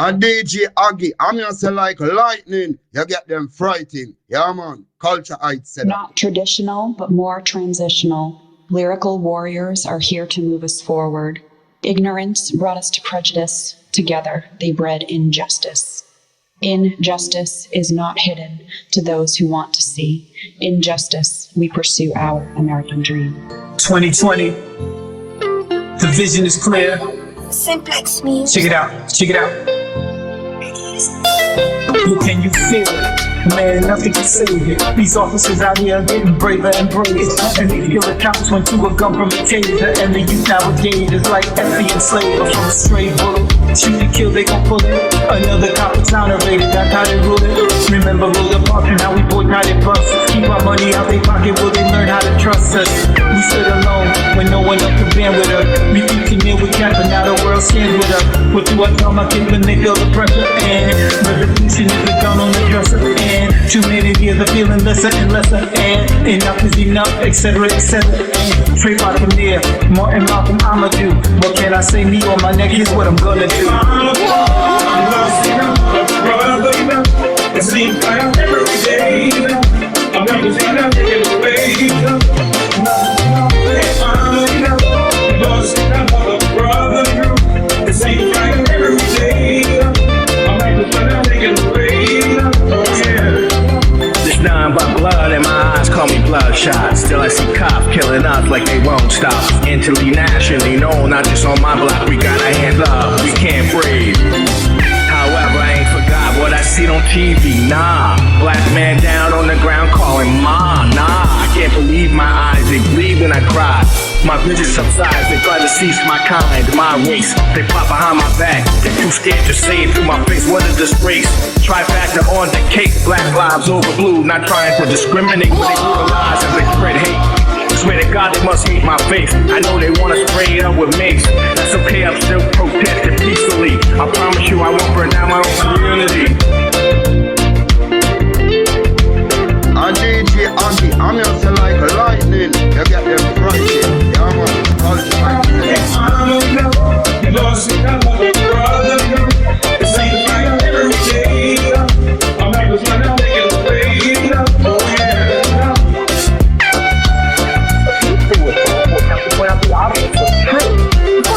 And DJ Agieh, I'm just like lightning, you get them frightened. Yeah, man. Culture heights said. Not traditional, but more transitional. Lyrical warriors are here to move us forward. Ignorance brought us to prejudice. Together, they bred injustice. Injustice is not hidden to those who want to see. Injustice, we pursue our American dream. 2020, the vision is clear. Simplex music. Check it out, check it out. Look, can you feel it? Man, nothing can save it. These officers out here are getting braver and braver. And they kill accounts went to a government taser. And the youth nowadays is like Effie and Slaver from a stray bullet. Shoot and kill, they gon' pull it. Another cop exonerated, that's how they rule it. Remember Rosa Parks and how we boycotted buses. Keep our money out their pocket, will they learn how to trust us? We stood alone when no one else could band with us. Refused to kneel with Cap, but now the world stands with us. What do I tell my kids when they feel the pressure? And revolution is a gun on the dresser. And too many years of feeling lesser and lesser. And enough is enough, etc., etc. And Trey Buccaneer, Martin Malcolm Amadou. What can I say? Me on my neck, here's what I'm gonna do. I'm lost in a brother. It seems like I'm every day. I'm never gonna get away. I'm lost in a brother. It seems like I'm every day. I'm never gonna get away. Oh yeah. This nine by blood in my eyes call me bloodshot. Still I see cops killing us like they won't stop. Internally, nationally, no, not just on my block. We got our hands up, we can't breathe. However, I ain't forgot what I seen on TV. Nah, black man down on the ground calling ma. Nah, I can't believe my eyes. They bleed and I cry. My vision subsides, they try to cease my kind, my race. They pop behind my back, they're too scared to say it to my face. What is this race? Trifactor on the cake, black lives over blue. Not trying to discriminate, but they brutalize as they spread hate. Swear to God they must hate my face. I know they wanna spray it up with mace. That's okay, I'm still protesting peacefully. I promise you I won't burn down my own community. And DJ Agieh, I'm just like lightning, you get them frightened. Yeah, man. Culture heights said. I'm lost in a brother. It seems like I'm every day. I'm never gonna get away. Oh yeah.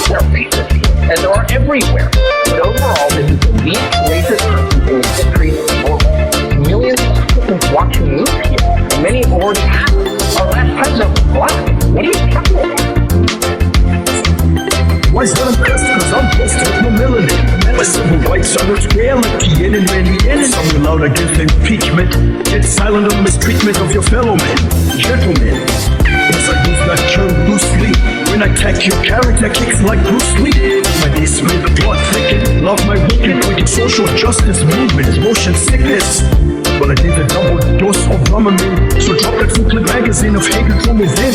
There are racists, and there are everywhere. But overall, this is the least racist country in the history of the world. Millions of Africans want to move here. Many already have. Our last president was black. What are you talking about? Why is that I'm cursed? Cause I'm blessed with my melanin. My civil rights are not reality. In and many in. Some loud against impeachment. Get silent on mistreatment of your fellow men. Gentlemen, it's a use that term loosely. When I attack your character, kicks like Bruce Lee. My days made the plot thicken. Love my wicked, wicked social justice movement. Motion sickness. But I need a double dose of Dramamine. So drop that full magazine of hatred from within.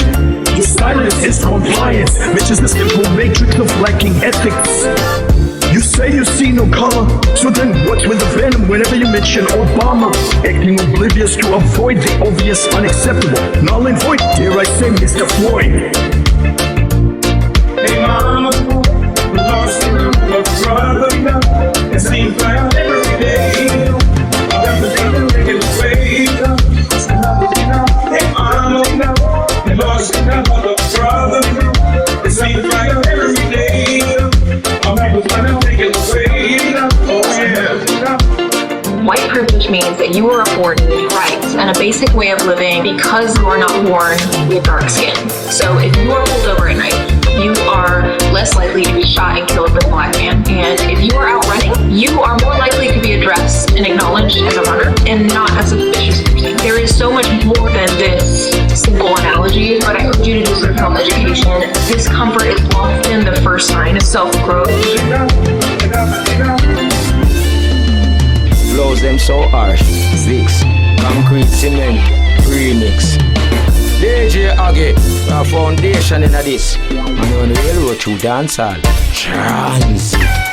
Your silence is compliance, which is the simple matrix of lacking ethics. You say you see no color, so then what's with the venom whenever you mention Obama? Acting oblivious to avoid the obvious unacceptable. Null and void, dare I say, Mr. Floyd. Hey mama, I'm lost in a brother. It seems like I'm every day. I'm never gonna get away. Hey mama, I'm lost in a brother. It seems like I'm every day. I'm never gonna get away. Oh yeah. White privilege means that you are afforded rights and a basic way of living because you are not born with dark skin. So if you are pulled over at night, you are less likely to be shot and killed as a black man. And if you are out running, you are more likely to be addressed and acknowledged as a runner and not as a suspicious person. There is so much more than this simple analogy, but I urge you to do some self-education. Discomfort is often the first sign of self-growth. Flows them so harsh. Six, concrete cement, remix. DJ Agieh, our foundation in this. And on the railroad to dancehall. Transit.